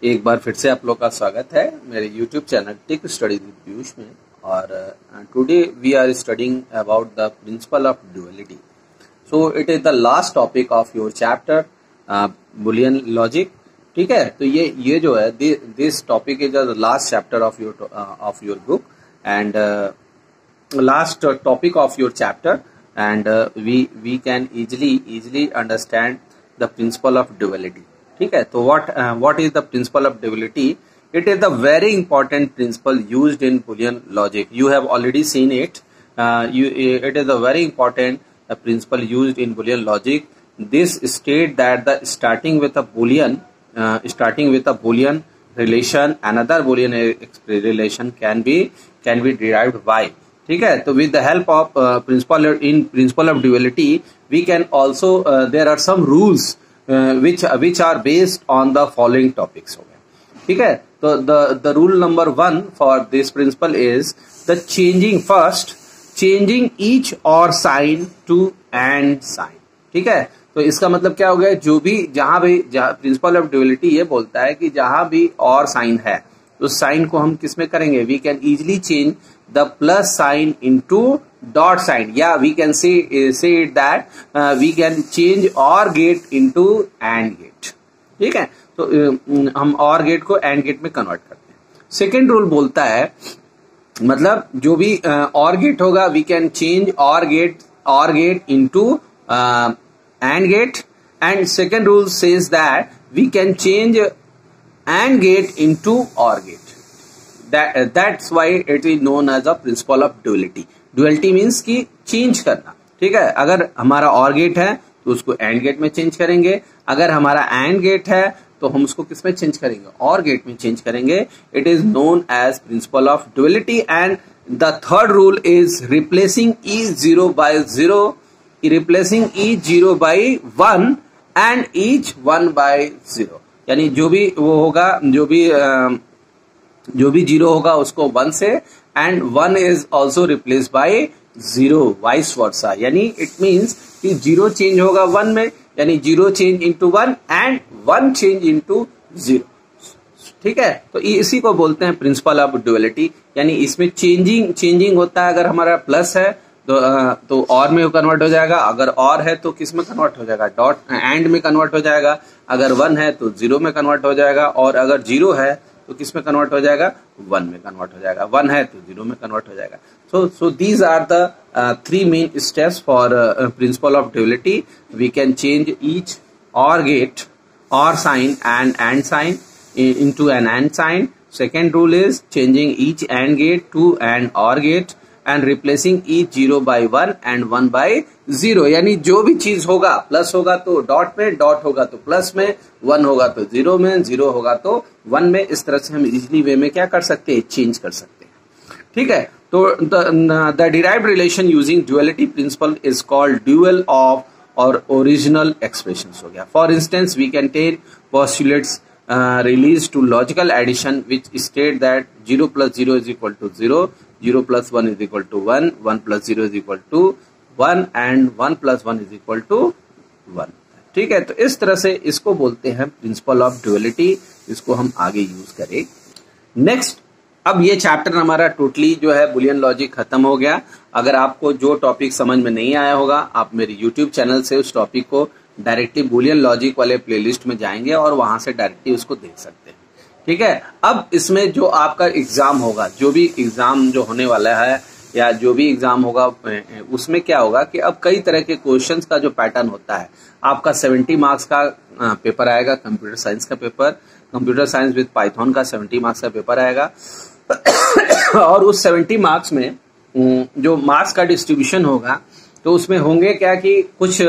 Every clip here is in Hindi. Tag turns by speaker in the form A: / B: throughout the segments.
A: एक बार फिर से आप लोग का स्वागत है मेरे YouTube channel tech study with Piyush में। और today we are studying about the principle of duality. So it is the last topic of your chapter Boolean logic. ठीक है, तो ये जो है this topic is the last chapter of your book and last topic of your chapter and we can easily understand the principle of duality. ठीक है, तो what is the principle of duality? It is the very important principle used in Boolean logic. You have already seen it. It is a very important principle used in Boolean logic. This state that the starting with a Boolean relation, another Boolean relation can be derived by. ठीक है, तो with the help of principle of duality, we can also there are some rules which are based on the following topics हो गए। ठीक है, तो the rule number 1 for this principle is the changing each or sign to and sign। ठीक है, तो इसका मतलब क्या हो गया, जो भी जहां भी प्रिंसिपल ऑफ ड्यूअलिटी ये बोलता है कि जहां भी और साइन है तो साइन को हम किस में करेंगे, we can easily change the plus sign into dot sign, या we can say it that we can change और गेट इनटू एंड गेट। ठीक है, तो हम और गेट को एंड गेट में कन्वर्ट करते हैं। सेकेंड रूल बोलता है मतलब जो भी और गेट होगा वी कैन चेंज और gate into and gate, and second rule says that we can change and gate into or gate. That's why it is known as a principle of duality. Duality means कि चेंज करना। ठीक है, अगर हमारा और गेट है तो उसको एंड गेट में चेंज करेंगे, अगर हमारा एंड गेट है तो हम उसको किस में चेंज करेंगे, और गेट में चेंज करेंगे। It is known as principle of duality. And the third rule is replacing each 0 by 0, replacing each 0 by 1 and each 1 by 0। यानी जो भी वो होगा, जो भी 0 होगा उसको 1 से, and 1 is also replace by 0 vice versa. यानी इट मीन्स कि 0 चेंज होगा 1 में, यानी 0 change into 1 and 1 change into 0। ठीक है, तो इसी को बोलते हैं प्रिंसिपल ऑफ ड्यूअलिटी। यानी इसमें चेंजिंग होता है। अगर हमारा प्लस है तो और में कन्वर्ट हो जाएगा, अगर और है तो किस में कन्वर्ट हो जाएगा, डॉट एंड में कन्वर्ट हो जाएगा, अगर 1 है तो 0 में कन्वर्ट हो जाएगा, और अगर 0 है तो किस में कन्वर्ट हो जाएगा, 1 में कन्वर्ट हो जाएगा, 1 है तो 0 में कन्वर्ट हो जाएगा। So these are the 3 main steps for principle of duality. We can change each OR gate, OR sign and sign into an AND sign. Second rule is changing each AND gate to an OR gate and replacing each 0 by 1 and 1 by 0। यानी जो भी चीज होगा, प्लस होगा तो डॉट में, डॉट होगा तो प्लस में, 1 होगा तो 0 में, 0 होगा तो 1 में। इस तरह से हम इजिली वे में क्या कर सकते हैं, चेंज कर सकते हैं। ठीक है, तो the derived relation using duality principle is called dual of or original expressions हो गया। For instance we can take postulates released to logical addition which state that 0 plus 0 is equal to 0, 0 plus 1 is equal to 1, 1 plus 0 is equal to 1 and 1 plus 1 is equal to 1। ठीक है, तो इस तरह से इसको बोलते हैं प्रिंसिपल ऑफ ड्यूअलिटी। इसको हम आगे यूज करें। नेक्स्ट, अब ये चैप्टर हमारा टोटली जो है बुलियन लॉजिक खत्म हो गया। अगर आपको जो टॉपिक समझ में नहीं आया होगा, आप मेरे यूट्यूब चैनल से उस टॉपिक को डायरेक्टली बुलियन लॉजिक वाले प्लेलिस्ट में जाएंगे और वहां से डायरेक्टली उसको देख सकते हैं। ठीक है, अब इसमें जो आपका एग्जाम होगा, जो भी एग्जाम जो होने वाला है या जो भी एग्जाम होगा, उसमें क्या होगा कि अब कई तरह के क्वेश्चंस का जो पैटर्न होता है, आपका 70 मार्क्स का पेपर आएगा, कंप्यूटर साइंस का paper, computer science with Python का 70 मार्क्स का पेपर आएगा। और उस 70 मार्क्स में जो मार्क्स का डिस्ट्रीब्यूशन होगा तो उसमें होंगे क्या कि कुछ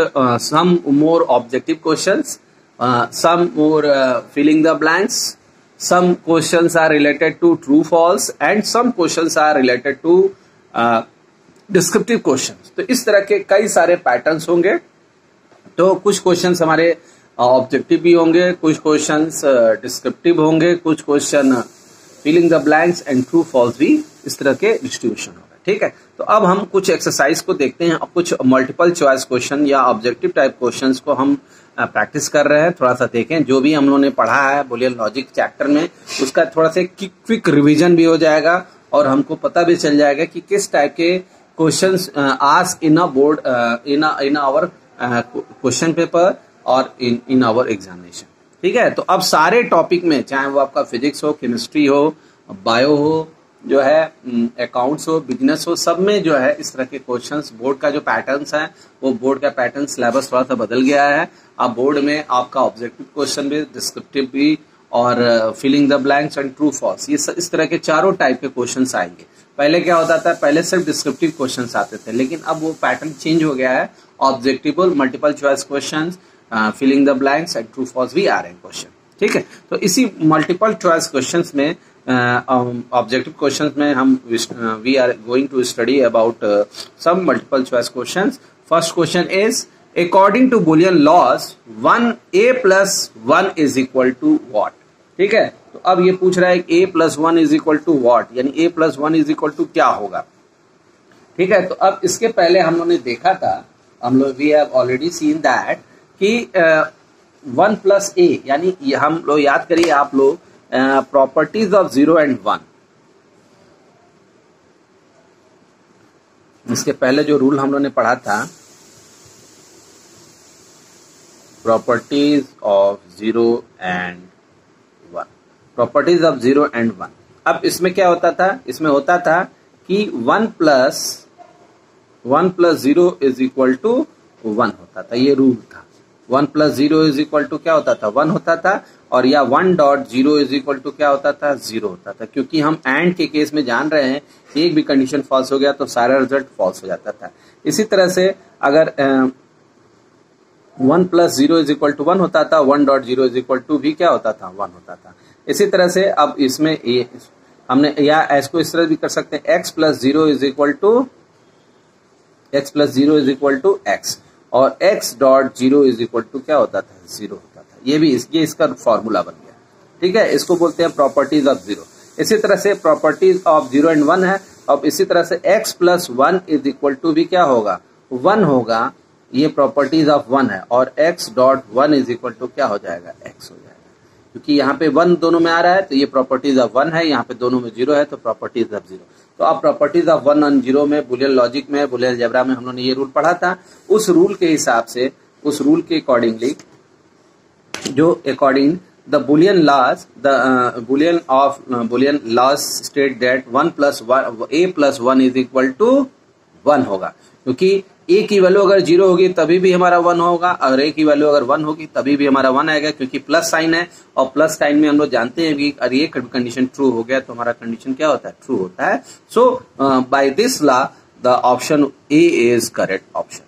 A: some more objective questions, some more filling the blanks, some questions are related to true false and some questions are related to descriptive questions. तो इस तरह के कई सारे पैटर्न्स होंगे। तो कुछ क्वेश्चंस हमारे ऑब्जेक्टिव भी होंगे, कुछ क्वेश्चंस डिस्क्रिप्टिव होंगे, कुछ question filling the blanks and true false भी, इस तरह के डिस्ट्रीब्यूशन होगा। ठीक है, तो अब हम कुछ एक्सरसाइज को देखते हैं, कुछ मल्टीपल चॉइस क्वेश्चन या ऑब्जेक्टिव टाइप क्वेश्चंस को हम प्रैक्टिस कर रहे हैं। थोड़ा सा देखें, जो भी हम लोगों ने पढ़ा है बुलियन लॉजिक चैप्टर में, उसका थोड़ा सा क्विक रिवीजन भी हो जाएगा और हमको पता भी चल जाएगा कि किस टाइप के questions asked in a board in our question paper और इन आवर एग्जामिनेशन। ठीक है, तो अब सारे टॉपिक में, चाहे वो आपका फिजिक्स हो, केमिस्ट्री हो, बायो हो, जो है अकाउंट्स हो, बिजनेस हो, सब में जो है इस तरह के क्वेश्चंस, बोर्ड का जो पैटर्न्स है वो बोर्ड का पैटर्न सिलेबस थोड़ा सा बदल गया है। अब बोर्ड में आपका ऑब्जेक्टिव क्वेश्चन भी, डिस्क्रिप्टिव भी और filling the blanks and true false, ये इस तरह के चारों टाइप के क्वेश्चंस आएंगे। पहले क्या होता था, पहले सिर्फ डिस्क्रिप्टिव क्वेश्चंस आते थे, लेकिन अब वो पैटर्न चेंज हो गया है। Objective, multiple choice questions, filling the blanks and true false भी आ रहे हैं क्वेश्चन। ठीक है, तो इसी मल्टीपल चॉइस क्वेश्चंस में, ऑब्जेक्टिव क्वेश्चंस में हम we are going to study about some multiple choice questions. First question is, according to Boolean laws 1a + 1 = what. ठीक है, तो अब ये पूछ रहा है a + 1 = व्हाट, यानी a + 1 = क्या होगा। ठीक है, तो अब इसके पहले हम लोगों ने देखा था, हम लोग we have already seen that कि 1 + a, यानी हम लोग याद करिए आप लोग, प्रॉपर्टीज ऑफ 0 and 1। इसके पहले जो रूल हम लोगों ने पढ़ा था, properties of 0 and 1, properties of 0 and 1। अब इसमें क्या होता था, इसमें होता था कि 1 + 0 = 1 होता था, ये रूल था। 1 + 0 = क्या होता था, 1 होता था, और या 1.0 = क्या होता था, 0 होता था। क्योंकि हम एंड के केस में जान रहे हैं, एक भी कंडीशन फॉल्स हो गया तो सारा रिजल्ट फॉल्स हो जाता था। इसी तरह से अगर 1 + 0 = 1 होता था, 1.0 भी क्या होता था, 1 होता था। इसी तरह से अब इसमें हमने, या इसको इस तरह भी कर सकते हैं, x + 0 = x, और x.0 क्या होता था, 0 होता था। ये इसका फॉर्मूला बन गया। ठीक है, इसको बोलते हैं प्रॉपर्टीज ऑफ 0। इसी तरह से प्रॉपर्टीज ऑफ 0 and 1 है। अब इसी तरह से x + 1 = भी क्या होगा, 1 होगा। ये प्रॉपर्टीज ऑफ 1 है, और x.1 क्या हो जाएगा, x हो जाएगा। क्योंकि यहाँ पे 1 दोनों में आ रहा है, तो ये प्रॉपर्टीज ऑफ 1 है, यहाँ पे दोनों में 0 है, तो प्रॉपर्टीज ऑफ 0। तो अब प्रॉपर्टीज ऑफ 1 और 0 में, बुलियन लॉजिक में, बुलियन अलजेब्रा में हम लोगों ने ये रूल पढ़ा था। उस रूल के हिसाब से, उस रूल के अकॉर्डिंगली, जो according the Boolean laws, the Boolean laws state that 1 + 1 a + 1 = 1 होगा। क्योंकि a की वैल्यू अगर 0 होगी तभी भी हमारा 1 होगा, और a की वैल्यू अगर 1 होगी तभी भी हमारा 1 आएगा, क्योंकि प्लस साइन है, और प्लस साइन में हम लोग जानते हैं कि अगर ये कंडीशन ट्रू हो गया तो हमारा कंडीशन क्या होता है, ट्रू होता है। So by this law the option A is correct option.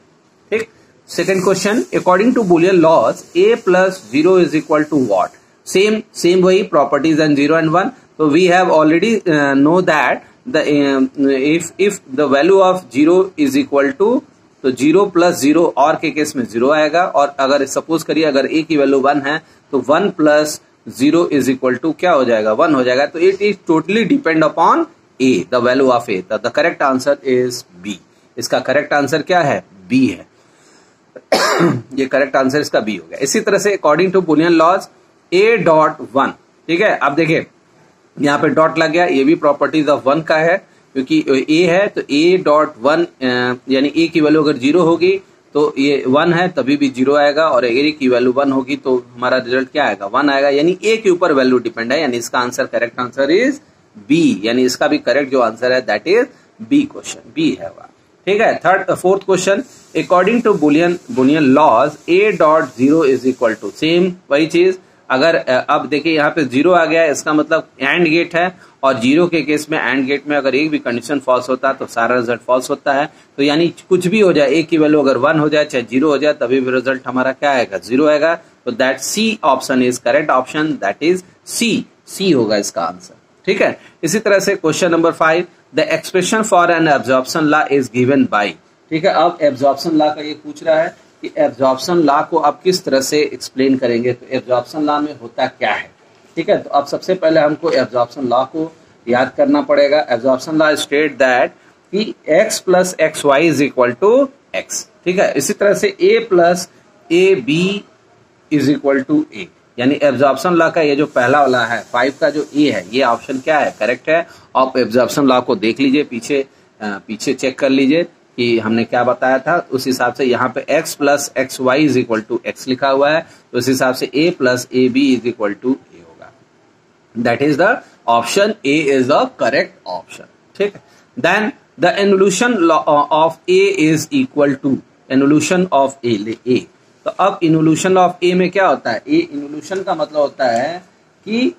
A: ठीक, second question, according to Boolean laws a + 0 = what. Same वही प्रॉपर्टीज एंड 0 and 1। तो we have already know that if the value of 0 = तो 0 + 0 और के केस में 0 आएगा, और अगर सपोज करिए अगर a की वैल्यू 1 है तो 1 + 0 = क्या हो जाएगा, 1 हो जाएगा। तो it is totally depend upon a, the value of a। The correct answer is b। इसका करेक्ट आंसर क्या है, b है। ये करेक्ट आंसर इसका b हो गया। इसी तरह से according to Boolean laws a.1। ठीक है, अब देखिए यहाँ पे डॉट लग गया, ये भी प्रॉपर्टीज ऑफ 1 का है, क्योंकि a है तो a.1, यानी a की वैल्यू अगर 0 होगी तो ये 1 है तभी भी 0 आएगा, और a की वैल्यू 1 होगी तो हमारा रिजल्ट क्या आएगा, 1 आएगा। यानी a के ऊपर वैल्यू डिपेंड है, यानी इसका answer, correct answer is b। यानी इसका भी करेक्ट जो आंसर है that is b question, b है वह। ठीक है, fourth question, according to Boolean laws a.0 = same वही चीज। अगर अब देखिए यहाँ पे 0 आ गया है, इसका मतलब एंड गेट है, और 0 के केस में एंड गेट में अगर एक भी कंडीशन फॉल्स होता है तो सारा रिजल्ट फॉल्स होता है। तो यानी कुछ भी हो जाए, a की वैल्यू अगर 1 हो जाए चाहे 0 हो जाए, तभी भी रिजल्ट हमारा क्या आएगा, 0 आएगा। तो that C option is correct option, that is C होगा इसका आंसर। ठीक है, इसी तरह से question number 5, the expression for an absorption law is given by. ठीक है, अब एब्जॉर्प्शन लॉ का ये पूछ रहा है कि एब्जॉर्प्शन लॉ को आप किस तरह से एक्सप्लेन करेंगे, तो एब्जॉर्प्शन लॉ में होता क्या है। ठीक है, तो अब सबसे पहले हमको एब्जॉर्प्शन लॉ को याद करना पड़ेगा। एब्जॉर्प्शन लॉ स्टेट दैट कि x plus X Y is equal to X. ठीक है, इसी तरह से a plus A B is equal to A, यानी एब्जॉर्प्शन लॉ का ये जो पहला वाला है 5 का जो ए है, ये ऑप्शन क्या है, करेक्ट है। आप एब्जॉर्प्शन लॉ को देख लीजिए, पीछे चेक कर लीजिए कि हमने क्या बताया था, उस हिसाब से यहाँ पे x plus X Y is equal to X लिखा हुआ है, तो उस हिसाब से a plus A B is equal to A होगा। That is the option A is the correct option. ठीक है, then the involution of A is equal to involution of A. तो अब इन्वोल्यूशन ऑफ ए में क्या होता है, ए इन्वोल्यूशन का मतलब होता है कि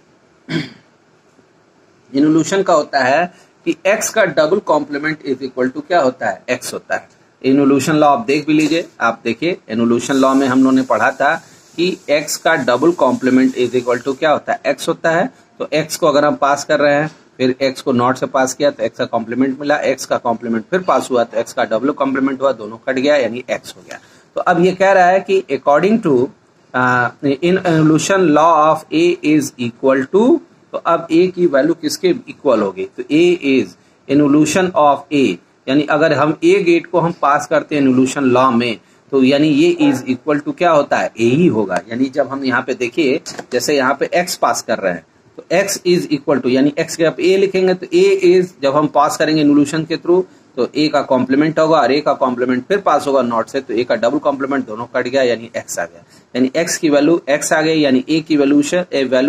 A: इन्वोल्यूशन का होता है कि x का double complement is equal to क्या होता है, x होता है। इन्वोल्यूशन लॉ आप देख भी लीजिए, आप देखिए इन्वोल्यूशन लॉ में हम लोगों ने पढ़ा था कि x का double complement is equal to क्या होता है, x होता है। तो x को अगर हम पास कर रहे हैं, फिर x को नॉट से पास किया तो x का कॉम्प्लीमेंट मिला, x का कॉम्प्लीमेंट फिर पास हुआ तो x का डबल कॉम्प्लीमेंट हुआ, दोनों कट गया यानी x हो गया। तो अब ये कह रहा है कि according to in involution law of a is equal to, तो अब a की वैल्यू किसके इक्वल होगी, तो a is involution of a, यानी अगर हम a गेट को हम पास करते हैं इन्वोल्यूशन लॉ में, तो यानी ये इज इक्वल टू क्या होता है, a ही होगा। यानी जब हम यहाँ पे देखिए, जैसे यहाँ पे x पास कर रहे हैं तो x इज इक्वल टू, यानी x के आप a लिखेंगे तो a इज, जब हम पास करेंगे इन्वोल्यूशन के थ्रू तो a का कॉम्प्लीमेंट होगा और a का कॉम्प्लीमेंट फिर पास होगा नॉट से, तो a का डबल कॉम्प्लीमेंट दोनों कट गया यानी x आ गया, यानी x की वैल्यू x आ गई, यानी a की वैल्यू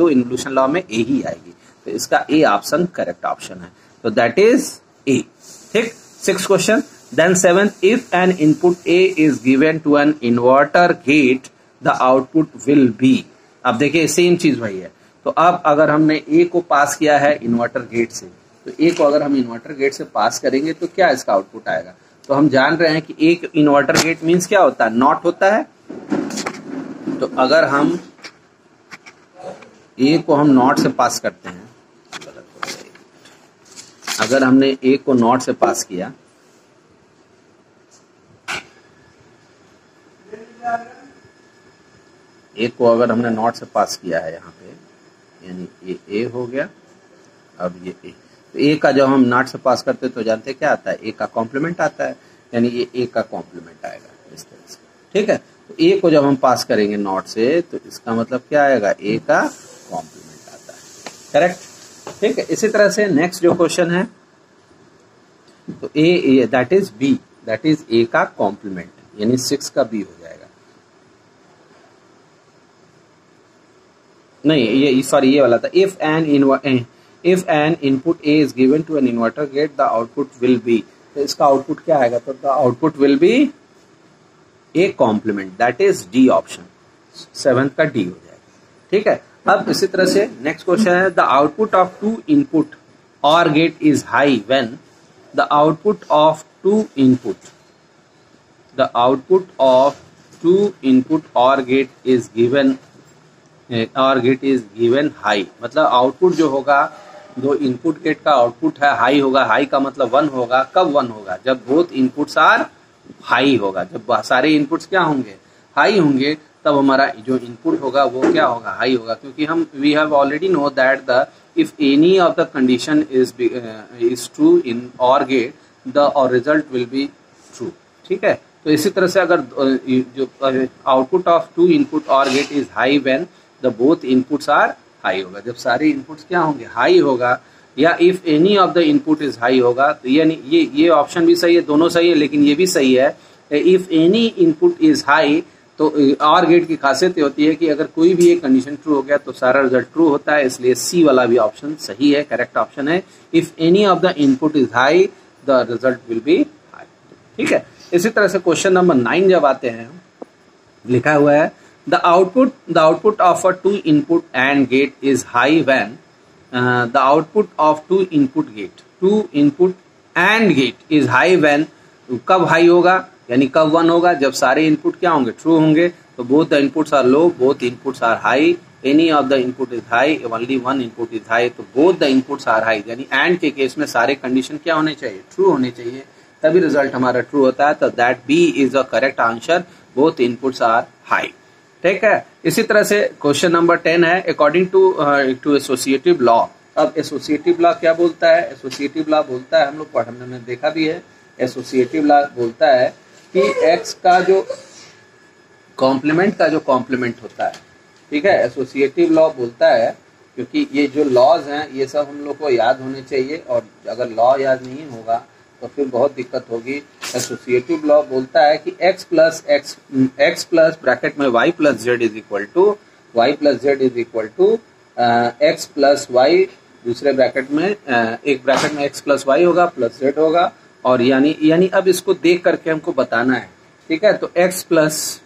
A: इन्वोल्यूशन लॉ में a ही आएगी। तो इसका ए ऑप्शन करेक्ट ऑप्शन है, तो दैट इज ए। ठीक, 6th question. Then 7th, if an input A is given to an inverter gate the output will be. अब देखिए सेम चीज वही है, तो अब अगर हमने ए को पास किया है इन्वर्टर गेट से, तो ए को अगर हम इन्वर्टर गेट से पास करेंगे तो क्या इसका आउटपुट आएगा। तो हम जान रहे हैं कि एक इन्वर्टर गेट मीन्स क्या होता है, नॉट होता है। तो अगर हम ए को हम नॉट से पास करते हैं, अगर हमने ए को नॉट से पास किया, ए को अगर हमने नॉट से पास किया है यहाँ पे, यानी ये ए हो गया, अब ये ए, तो ए का जब हम नॉट से पास करते हैं तो जानते हैं क्या आता है, ए का कॉम्प्लीमेंट आता है, यानी ये ए का कॉम्प्लीमेंट आएगा इस तरह से। ठीक है, तो ए को जब हम पास करेंगे नॉट से तो इसका मतलब क्या आएगा, ए का कॉम्प्लीमेंट आता है, करेक्ट। ठीक है, इसी तरह से नेक्स्ट जो क्वेश्चन है, तो A that is B, that is A का कॉम्प्लीमेंट, यानी 6 का बी हो जाएगा। नहीं, ये सॉरी ये वाला था, if an input A is given to an inverter gate the output will be, तो इसका आउटपुट क्या आएगा, तो the output will be A complement, that is D option, 7th का डी हो जाएगा। ठीक है, अब इसी तरह से नेक्स्ट क्वेश्चन है, the output of two input OR gate is high when the output of two input OR gate is given high। मतलब आउटपुट जो होगा, दो इनपुट गेट का आउटपुट है हाई होगा, हाई का मतलब 1 होगा। कब 1 होगा, जब बोथ इनपुट्स आर हाई होगा, जब सारे इनपुट्स क्या होंगे, हाई होंगे, तब हमारा जो इनपुट होगा वो क्या होगा, हाई होगा। क्योंकि हम we have already know that the if any of the condition is true in OR gate, the result will be true। ठीक है, तो इसी तरह से अगर जो output of two input OR gate is high when the both inputs are high होगा, जब सारे इनपुट्स क्या होंगे, हाई होगा, या if any of the input is high होगा। तो यानी ये ऑप्शन भी सही है, दोनों सही है, लेकिन ये भी सही है, if any input is high, तो OR गेट की खासियत ये होती है कि अगर कोई भी एक कंडीशन ट्रू हो गया तो सारा रिजल्ट ट्रू होता है, इसलिए सी वाला भी ऑप्शन सही है, करेक्ट ऑप्शन है। If any of the input is high the result will be high. ठीक है, इसी तरह से क्वेश्चन नंबर 9 जब आते हैं, लिखा हुआ है the output of a two input and gate is high when the output of two input and gate is high when, कब हाई होगा, यानी कब 1 होगा, जब सारे इनपुट क्या होंगे, ट्रू होंगे। तो both the inputs are low, both inputs are high, any of the input is high, only 1 input is high, तो both the inputs are high. यानी एंड के केस में सारे कंडीशन क्या होने चाहिए, ट्रू होने चाहिए, तभी रिजल्ट हमारा ट्रू होता है। तो that B is the correct answer, both inputs are high. ठीक है, इसी तरह से क्वेश्चन नंबर 10 है, अकॉर्डिंग टू एसोसिएटिव लॉ अब एसोसिएटिव लॉ क्या बोलता है? एसोसिएटिव लॉ बोलता है, हम लोग पढ़ने में देखा भी है, एसोसिएटिव लॉ बोलता है कि x का जो कॉम्प्लीमेंट का जो कॉम्प्लीमेंट होता है, ठीक है, एसोसिएटिव लॉ बोलता है, क्योंकि ये जो लॉज हैं ये सब हम लोग को याद होने चाहिए, और अगर लॉ याद नहीं होगा तो फिर बहुत दिक्कत होगी। एसोसिएटिव लॉ बोलता है कि x प्लस ब्रैकेट में y plus Z is equal to x plus Y, दूसरे ब्रैकेट में एक ब्रैकेट में x प्लस वाई होगा प्लस जेड होगा, और यानी अब इसको देख करके हमको बताना है, ठीक है। तो x प्लस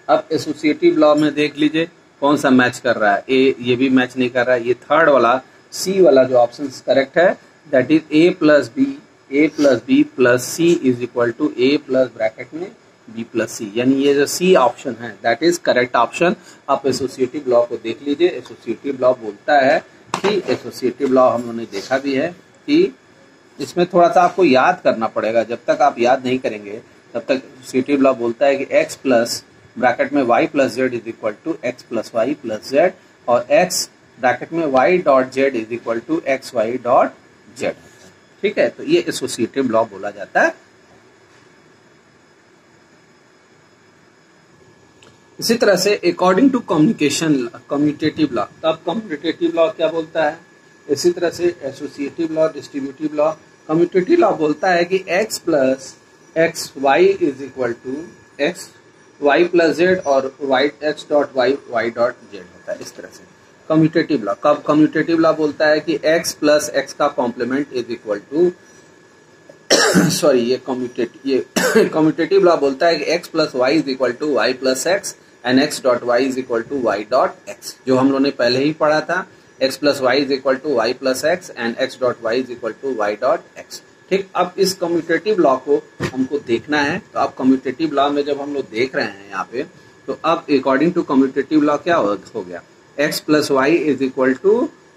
A: अब एसोसिएटिव लॉ में देख लीजिए कौन सा मैच कर रहा है। ए ये भी मैच नहीं कर रहा है, ये थर्ड वाला सी वाला जो ऑप्शन करेक्ट है, that is a plus B plus C is equal to a plus bracket में b प्लस सी, यानी ये जो सी ऑप्शन है दैट इज करेक्ट ऑप्शन। आप एसोसिएटिव लॉ को देख लीजिए। एसोसिएटिव लॉ बोलता है कि एसोसिएटिव लॉ हम लोगों ने देखा भी है कि इसमें थोड़ा सा आपको याद करना पड़ेगा, जब तक आप याद नहीं करेंगे तब तक। एसोसिएटिव लॉ बोलता है कि x प्लस ब्रैकेट में y plus Z is equal to x plus Y plus Z, और x ब्रैकेट में y dot Z is equal to x Y dot Z, ठीक है। तो ये एसोसिएटिव लॉ बोला जाता है। इसी तरह से अकॉर्डिंग टू कम्यूटेटिव लॉ, तब कम्यूटेटिव लॉ क्या बोलता है? इसी तरह से associative law, distributive law. Commutative law बोलता है कि x plus X Y is equal to x Y plus Z, और Y X dot Y Y dot Z होता है। इस तरह से कम्यूटेटिव लॉ। कब कम्यूटेटिव लॉ बोलता है कि x प्लस एक्स का complement is equal to sorry ये कम्यूटेटिव लॉ बोलता है कि x plus Y is equal to Y plus X and x dot Y is equal to Y dot X, जो हम लोगों ने पहले ही पढ़ा था। x plus Y is equal to Y plus X and x dot Y is equal to Y dot X, ठीक। अब इस कम्यूटेटिव लॉ को हमको देखना है। तो अब कम्यूटेटिव लॉ में जब हम लोग देख रहे हैं यहाँ पे, तो अब अकॉर्डिंग टू कम्यूटेटिव लॉ क्या हो गया? x plus Y is equal to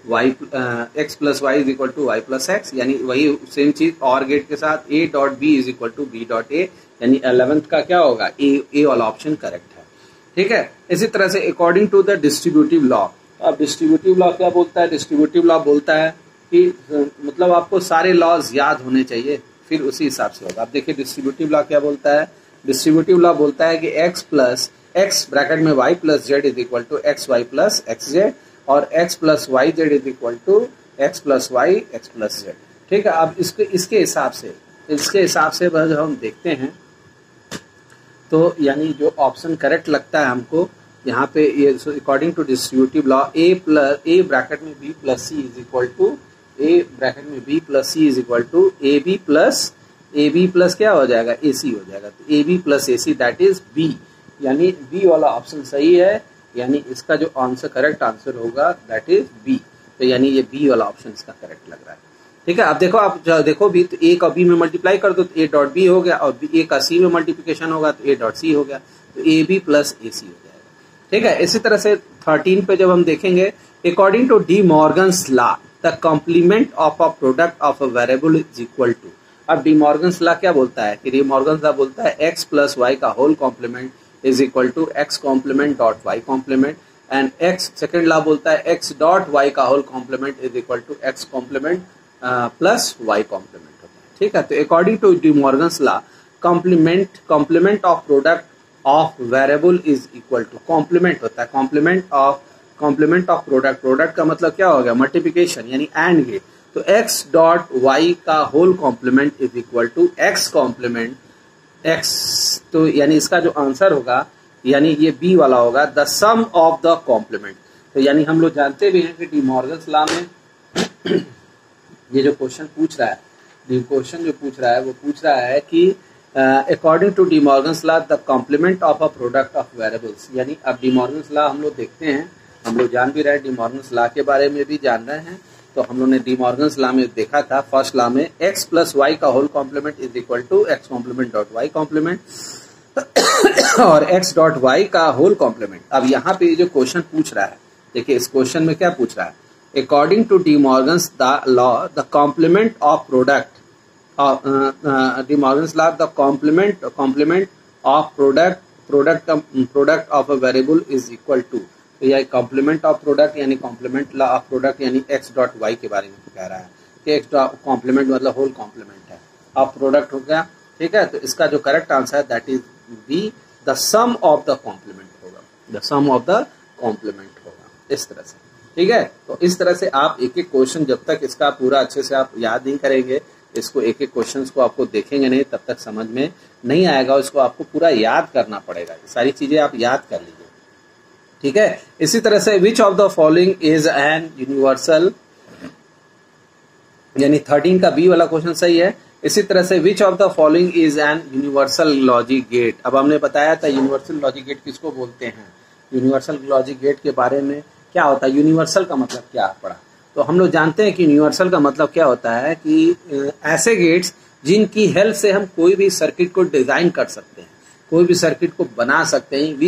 A: x plus Y is equal to Y plus X, यानी वही सेम चीज और गेट के साथ a dot B is equal to B dot A, यानी 11th का क्या होगा? ए वाला ऑप्शन करेक्ट है, ठीक है। इसी तरह से according to the distributive law, अब डिस्ट्रीब्यूटिव लॉ क्या बोलता है? डिस्ट्रीब्यूटिव लॉ बोलता है कि मतलब आपको सारे लॉज याद होने चाहिए, फिर उसी हिसाब से होगा। अब देखिए डिस्ट्रीब्यूटिव लॉ क्या बोलता है? डिस्ट्रीब्यूटिव लॉ बोलता है कि x प्लस एक्स ब्रैकेट में y plus Z is equal to x Y plus x z, और x plus y z is equal to x plus y x plus z, ठीक है। अब इसके हिसाब से जब हम देखते हैं तो यानी जो ऑप्शन करेक्ट लगता है हमको यहाँ पे, ये according to distributive law a bracket में b plus C is equal to a b plus क्या हो जाएगा? ए सी हो जाएगा। तो a b plus a c that is B, यानी बी वाला ऑप्शन सही है, यानी इसका जो आंसर करेक्ट आंसर होगा दैट इज बी। तो यानी ये बी वाला ऑप्शन इसका करेक्ट लग रहा है, ठीक है। अब देखो, आप देखो भी, तो ए का बी में मल्टीप्लाई कर दो तो ए डॉट बी हो गया, और ए का सी में मल्टीप्लिकेशन होगा तो ए डॉट सी हो गया, तो a b plus a c हो जाएगा, ठीक है। इसी तरह से 13 पे जब हम देखेंगे, according to De Morgan's law the complement of a product of a variable is equal to. अब डी मॉर्गन्स लॉ क्या बोलता है? कि डी मॉर्गन्स लॉ बोलता है x प्लस वाई का whole complement is equal to x complement dot y complement, and x second law बोलता है x डॉट वाई का whole complement is equal to x complement plus y complement होता है, ठीक है। तो according to De Morgan's law complement of product of variable is equal to, complement होता है कॉम्प्लीमेंट ऑफ प्रोडक्ट का मतलब क्या हो गया? मल्टीप्लिकेशन, यानी एंड गेट। तो x डॉट वाई का whole complement is equal to x complement x, तो यानी इसका जो आंसर होगा, यानी ये बी वाला होगा, the sum of the complement. तो यानी हम लोग जानते भी हैं कि डी मॉर्गन्स लॉ में ये जो क्वेश्चन पूछ रहा है, वो पूछ रहा है कि according to De Morgan's law the complement of a product of variables, यानी अब डी मॉर्गन्स लॉ हम लोग देखते हैं, हम लोग जान भी रहे हैं, डी मॉर्गन्स लॉ के बारे में भी जान रहे हैं। तो हम लोग ने डी मॉर्गन्स लॉ में देखा था, फर्स्ट लॉ में x प्लस वाई का whole complement is equal to x complement dot Y complement, और x डॉट वाई का होल कॉम्प्लीमेंट। अब यहाँ पे जो क्वेश्चन पूछ रहा है, देखिए इस क्वेश्चन में क्या पूछ रहा है? According to De Morgan's law the complement of product, De Morgan's law the complement of product of a variable is equal to. तो यह कॉम्प्लीमेंट ऑफ प्रोडक्ट यानी कॉम्प्लीमेंट लॉ ऑफ प्रोडक्ट यानी एक्स डॉट वाई के बारे में कह रहा है कि एक्स डॉट कॉम्प्लीमेंट मतलब होल कॉम्प्लीमेंट है ऑफ प्रोडक्ट हो गया। ठीक है, तो इसका जो करेक्ट आंसर है that is B, the sum of the complement होगा, the sum of the complement होगा, इस तरह से। ठीक है, तो इस तरह से आप एक एक क्वेश्चन जब तक इसका पूरा अच्छे से आप याद नहीं करेंगे, इसको एक एक क्वेश्चंस को आपको देखेंगे नहीं, तब तक समझ में नहीं आएगा। इसको आपको पूरा याद करना पड़ेगा, सारी चीजें आप याद कर लीजिए। ठीक है, इसी तरह से which of the following is an universal, यानी 13 का बी वाला क्वेश्चन सही है। इसी तरह से which of the following is an universal logic gate. अब हमने बताया था यूनिवर्सल लॉजिक गेट किसको बोलते हैं। यूनिवर्सल लॉजिक गेट के बारे में क्या होता है, यूनिवर्सल का मतलब क्या पड़ा, तो हम लोग जानते हैं कि यूनिवर्सल का मतलब क्या होता है कि ऐसे गेट्स जिनकी हेल्प से हम कोई भी सर्किट को डिजाइन कर सकते हैं, कोई भी सर्किट को बना सकते हैं।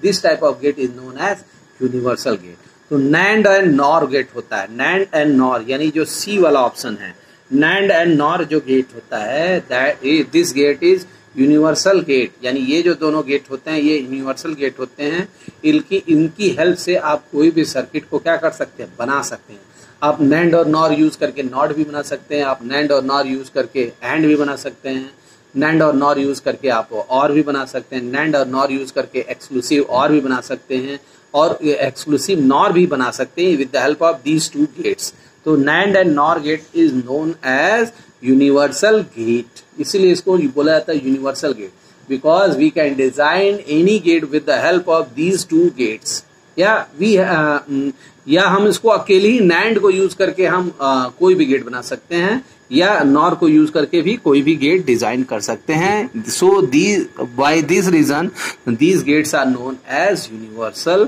A: This type of gate is known as universal gate. तो नैंड एंड नॉर गेट होता है, नैंड एंड नॉर यानी जो सी वाला ऑप्शन है, नैंड एंड नॉर जो गेट होता है that this gate is universal gate, यानी ये जो दोनों गेट होते हैं ये यूनिवर्सल गेट होते हैं। इनकी हेल्प से आप कोई भी सर्किट को क्या कर सकते हैं, बना सकते हैं। आप नैंड और नॉर यूज करके नॉट भी बना सकते हैं, आप नैंड और नॉर यूज करके एंड भी बना सकते हैं, नैंड और नॉर यूज करके आप और भी बना सकते हैं, नैंड और नॉर यूज करके एक्सक्लूसिव और भी बना सकते हैं, और एक्सक्लूसिव नॉर भी बना सकते हैं with the help of these two gates. तो NAND and NOR gate is known as universal gate, इसीलिए इसको बोला जाता है universal gate, because we can design any gate with the help of these two gates. या हम इसको अकेले ही नैंड को यूज करके हम कोई भी गेट बना सकते हैं, या नॉर को यूज करके भी कोई भी गेट डिजाइन कर सकते हैं। So by this reason these gates are known as universal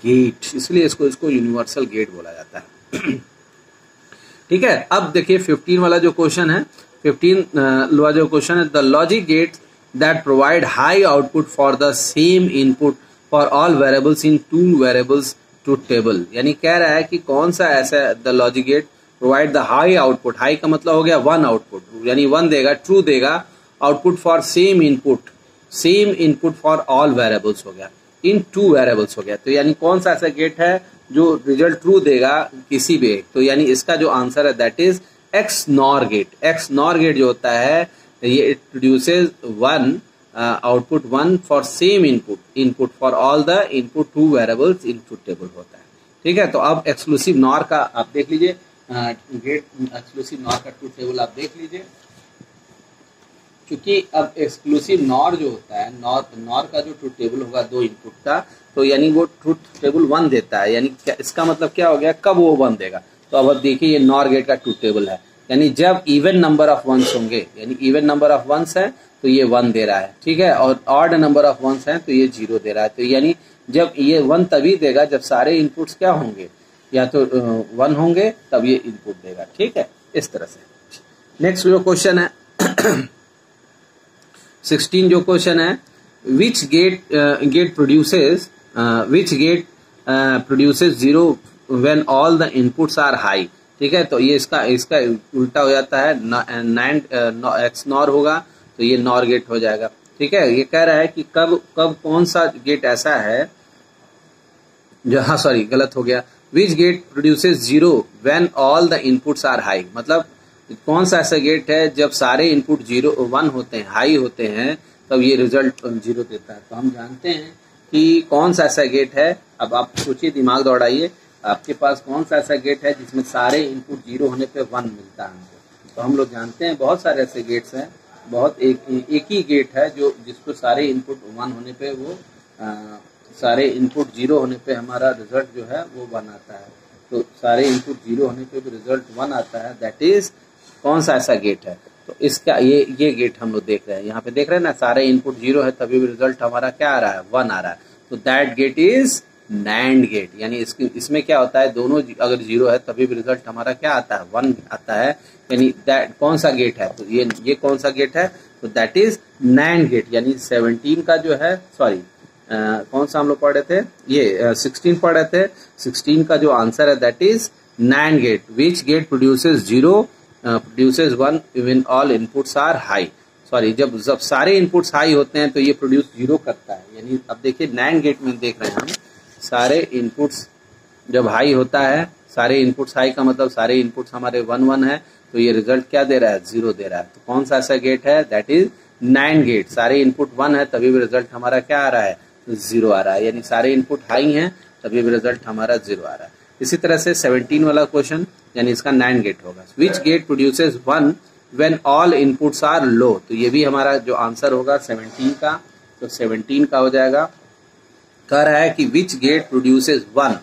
A: gate, इसलिए इसको यूनिवर्सल गेट बोला जाता है। ठीक है, अब देखिए 15 वाला जो क्वेश्चन है, 15 वाला जो क्वेश्चन है, the logic gates that provide high output for the same input for all variables in two variables टू टेबल, यानी कह रहा है कि कौन सा ऐसा the logic gate provide the high output, high का मतलब हो गया 1 आउटपुट, यानी 1 देगा, ट्रू देगा, output for same input for all variables हो गया, इन 2 वेरिएबल्स हो गया। तो यानी कौन सा ऐसा गेट है जो रिजल्ट ट्रू देगा किसी भी, तो यानी इसका जो आंसर है that is XNOR gate. XNOR gate जो होता है ये it produces 1 output 1 for same input for all the input 2 variables in truth table होता है। ठीक है, तो अब एक्सक्लूसिव नॉर का आप देख लीजिए, गेट एक्सक्लूसिव नॉर का ट्रूथ टेबल आप देख लीजिए। क्योंकि अब एक्सक्लूसिव नॉर जो होता है, नॉर का जो ट्रूथ टेबल होगा 2 इनपुट का, तो यानी वो ट्रूथ टेबल 1 देता है, यानी इसका मतलब क्या हो गया, कब वो 1 देगा। तो अब देखिए ये नॉर गेट का ट्रूथ टेबल है, यानी जब इवन नंबर ऑफ वंस होंगे, यानी इवन नंबर ऑफ वंस है तो ये 1 दे रहा है। ठीक है, और ऑड नंबर ऑफ वंस है तो ये 0 दे रहा है। तो यानी जब ये 1 तभी देगा जब सारे इनपुट्स क्या होंगे, या तो 1 होंगे तब ये इनपुट देगा। ठीक है, इस तरह से। नेक्स्ट जो क्वेश्चन है 16 जो क्वेश्चन है, which gate produces 0 when all the inputs are high. ठीक है, तो ये इसका उल्टा हो जाता है, नैंड एक्स नॉर होगा तो ये नॉर गेट हो जाएगा। ठीक है, ये कह रहा है कि कब कौन सा गेट ऐसा है जो, हाँ सॉरी गलत हो गया, which gate produces 0 when all the inputs are high, मतलब कौन सा ऐसा गेट है जब सारे इनपुट 1 होते हैं, हाई होते हैं, तब ये रिजल्ट 0 देता है। तो हम जानते हैं कि कौन सा ऐसा गेट है। अब आप सोचिए, दिमाग दौड़ाइए, आपके पास कौन सा ऐसा गेट है जिसमें सारे इनपुट 0 होने पे 1 मिलता है हमको। तो हम लोग जानते हैं बहुत सारे ऐसे गेट्स हैं, बहुत एक ही गेट है जो जिसको सारे इनपुट 1 होने पे वो सारे इनपुट 0 होने पे हमारा रिजल्ट जो है वो 1 आता है। तो सारे इनपुट 0 होने पे भी रिजल्ट 1 आता है, दैट इज कौन सा ऐसा गेट है। तो इसका ये गेट हम लोग देख रहे हैं, यहाँ पे देख रहे हैं ना, सारे इनपुट 0 है तभी भी रिजल्ट हमारा क्या आ रहा है, 1 आ रहा है। तो that gate is NAND gate, यानी इसमें क्या होता है, दोनों अगर 0 है तभी भी रिजल्ट हमारा क्या आता है, 1 आता है। यानी दैट कौन सा गेट है, तो ये कौन सा गेट है, तो दैट इज नैंड गेट। यानी 17 का जो है, सॉरी कौन सा हम लोग पढ़ रहे थे, ये 16 पढ़ रहे थे, 16 का जो आंसर है that is NAND gate. Which gate produces 0 produces 1 even all inputs are high. Sorry, जब सारे इनपुट्स हाई होते हैं तो ये प्रोड्यूस 0 करता है। यानी अब देखिए नैंड गेट में देख रहे हैं हम, सारे इनपुट्स जब हाई होता है, सारे इनपुट्स हाई का मतलब सारे इनपुट्स हमारे 1 1 है, तो ये रिजल्ट क्या दे रहा है, 0 दे रहा है। तो कौन सा ऐसा गेट है, दैट इज NAND गेट। सारे इनपुट 1 है तभी भी रिजल्ट हमारा क्या आ रहा है, 0 आ रहा है, यानी सारे इनपुट हाई हैं तभी भी रिजल्ट हमारा 0 आ रहा है। इसी तरह से 17 वाला क्वेश्चन, यानी इसका NAND गेट होगा। Which gate produces 1 when all inputs are low. तो ये भी हमारा जो आंसर होगा 17 का, तो 17 का हो जाएगा। कह रहा है कि विच गेट प्रोड्यूसेस 1,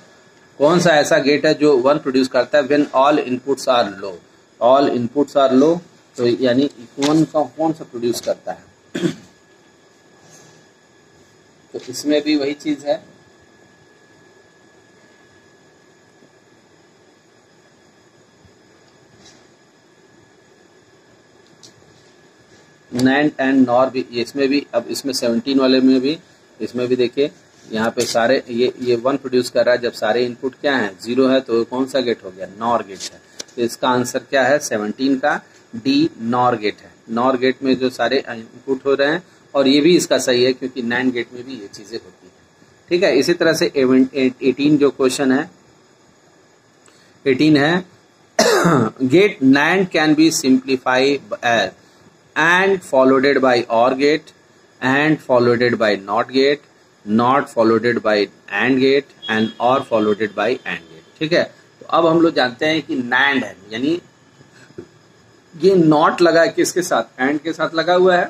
A: कौन सा ऐसा गेट है जो 1 प्रोड्यूस करता है when all inputs are low. All inputs are low, तो यानी 1 का कौन सा प्रोड्यूस करता है। तो इसमें भी वही चीज है, NAND एंड NOR भी, इसमें भी, अब इसमें 17 वाले में भी, इसमें भी देखिए यहाँ पे सारे ये 1 प्रोड्यूस कर रहा है, जब सारे इनपुट क्या है, 0 है, तो कौन सा गेट हो गया, NOR गेट है। तो इसका आंसर क्या है, 17 का D NOR गेट है। NOR गेट में जो सारे इनपुट हो रहे हैं, और ये भी इसका सही है क्योंकि NAND गेट में भी ये चीजें होती है। ठीक है, इसी तरह से 18 जो क्वेश्चन है, 18 है gate NAND can be simplified as and followed by OR gate, and followed by NOT gate, not followed by AND gate, and OR followed by AND gate। ठीक है, तो अब हम लोग जानते हैं कि NAND है, यानी ये NOT लगा है किसके साथ, AND के साथ लगा हुआ है,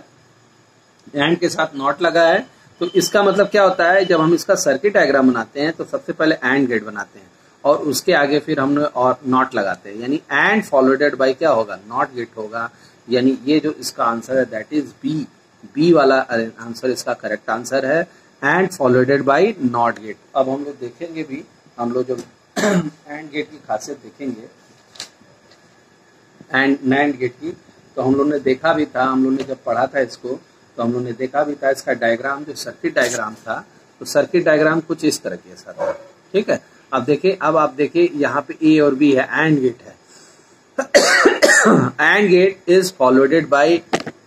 A: AND के साथ NOT लगा है। तो इसका मतलब क्या होता है, जब हम इसका सर्किट डायग्राम बनाते हैं तो सबसे पहले AND गेट बनाते हैं और उसके आगे फिर हम और NOT लगाते हैं, यानी AND followed by क्या होगा, NOT गेट होगा। यानी ये जो इसका आंसर है दैट इज बी वाला आंसर इसका करेक्ट आंसर है, AND followed by NOT gate. अब हम लोग देखेंगे भी, हम लोग जब एंड गेट की खासियत देखेंगे एंड NAND गेट की, तो हम लोग ने देखा भी था, हम लोग ने जब पढ़ा था इसको तो हम लोग ने देखा भी था इसका डायग्राम, जो सर्किट डायग्राम था, तो सर्किट डायग्राम कुछ इस तरह के था। ठीक है, अब देखिए, अब आप देखिए यहाँ पे A और B है, एंड गेट है AND gate is followed by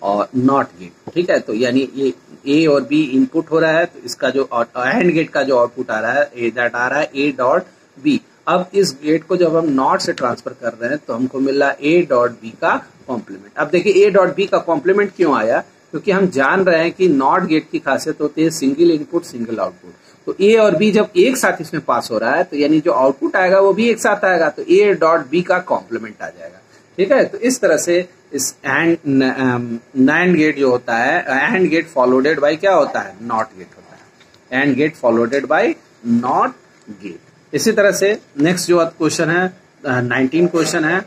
A: NOT gate. ठीक है, तो यानी ये A और B इनपुट हो रहा है, तो इसका जो AND गेट का जो आउटपुट आ रहा है दैट आ रहा है A डॉट B। अब इस गेट को जब हम नॉट से ट्रांसफर कर रहे हैं तो हमको मिल रहा है A डॉट B का कॉम्प्लीमेंट। अब देखिए A डॉट B का कॉम्प्लीमेंट क्यों आया, क्योंकि हम जान रहे हैं कि नॉट गेट की खासियत होती है सिंगल इनपुट सिंगल आउटपुट। तो A और B जब एक साथ इसमें पास हो रहा है तो यानी जो आउटपुट आएगा वो भी एक साथ आएगा, तो A डॉट B का कॉम्प्लीमेंट आ जाएगा। ठीक है, तो इस तरह से इस NAND गेट जो होता है, AND गेट फॉलोडेड बाय क्या होता है, नॉट गेट होता है, AND gate followed by NOT gate. इसी तरह से नेक्स्ट जो क्वेश्चन है 19 क्वेश्चन है,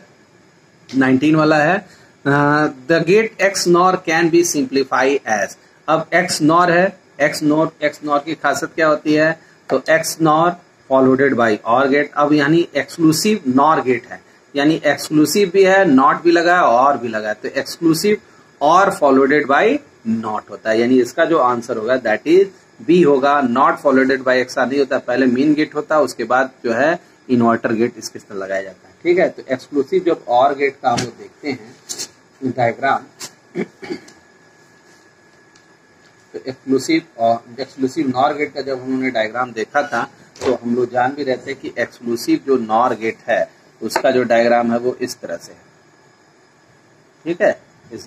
A: 19 वाला है the gate XNOR can be simplify as. अब XNOR है, XNOR की खासियत क्या होती है, तो XNOR followed by OR gate. अब यानी एक्सक्लूसिव NOR गेट है, यानी एक्सक्लूसिव भी है, नॉट भी लगा है और भी लगा है, तो एक्सक्लूसिव और फॉलोडेड बाय नॉट होता है, यानी इसका जो आंसर होगा दैट इज बी होगा। नॉट फॉलोडेड बाय एक्सा नहीं होता, पहले मेन गेट होता है, उसके बाद जो है इन्वर्टर गेट इसके साथ लगाया जाता है। ठीक है, तो एक्सक्लूसिव जब और गेट का हम लोग देखते हैं डायग्राम, तो एक्सक्लूसिव नॉर गेट का जब उन्होंने डायग्राम देखा था तो हम लोग जान भी रहते हैं कि एक्सक्लूसिव जो नॉर गेट है उसका जो डायग्राम है वो इस तरह से है। ठीक है,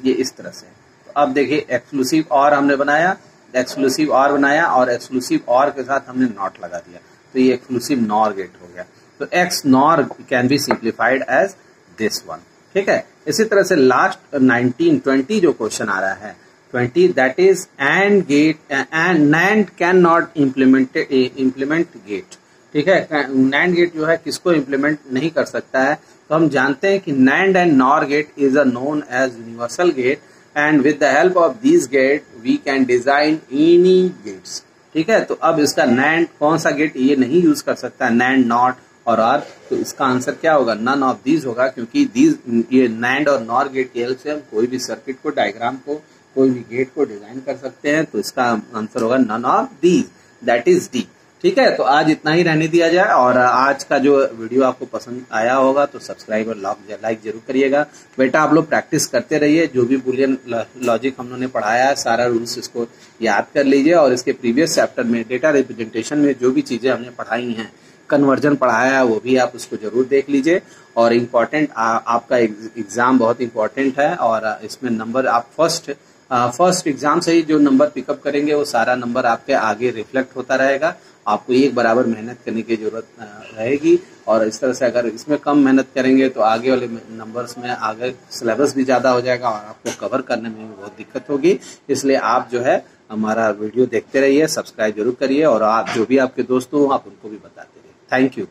A: ये इस तरह से है। तो अब देखिए एक्सक्लूसिव और हमने बनाया, एक्सक्लूसिव और बनाया और एक्सक्लूसिव और के साथ हमने नॉट लगा दिया, तो ये एक्सक्लूसिव नॉर गेट हो गया। तो XNOR can be simplified as this one. ठीक है, इसी तरह से लास्ट 20 जो क्वेश्चन आ रहा है 20 that is AND gate and NAND can not implement gate. ठीक है, NAND गेट जो है किसको इम्प्लीमेंट नहीं कर सकता है, तो हम जानते हैं कि NAND and NOR gate is a known as universal gate and with the help of this gate we can design any gates. ठीक है, तो अब इसका NAND कौन सा गेट ये नहीं यूज कर सकता है, NAND नॉट और OR, तो इसका आंसर क्या होगा, नन ऑफ दीज होगा, क्योंकि ये NAND और NOR गेट की हेल्प से हम कोई भी सर्किट को, डायग्राम को, कोई भी गेट को डिजाइन कर सकते हैं, तो इसका आंसर होगा none of these, that is D. ठीक है, तो आज इतना ही रहने दिया जाए। और आज का जो वीडियो आपको पसंद आया होगा तो सब्सक्राइब और लाइक जरूर करिएगा। बेटा आप लोग प्रैक्टिस करते रहिए, जो भी बुलियन लॉजिक हम लोगों ने पढ़ाया है सारा रूल्स इसको याद कर लीजिए। और इसके प्रीवियस चैप्टर में डेटा रिप्रेजेंटेशन में जो भी चीजें हमने पढ़ाई हैं, कन्वर्जन पढ़ाया है, वो भी आप उसको जरूर देख लीजिए। और इम्पोर्टेंट आपका एग्जाम बहुत इंपॉर्टेंट है और इसमें नंबर आप फर्स्ट एग्जाम से ही जो नंबर पिकअप करेंगे वो सारा नंबर आपके आगे रिफ्लेक्ट होता रहेगा। आपको एक बराबर मेहनत करने की जरूरत रहेगी। और इस तरह से अगर इसमें कम मेहनत करेंगे तो आगे वाले नंबर्स में आगे सिलेबस भी ज़्यादा हो जाएगा और आपको कवर करने में भी बहुत दिक्कत होगी। इसलिए आप जो है हमारा वीडियो देखते रहिए, सब्सक्राइब जरूर करिए और आप जो भी आपके दोस्त हो आप उनको भी बताते रहिए। Thank you.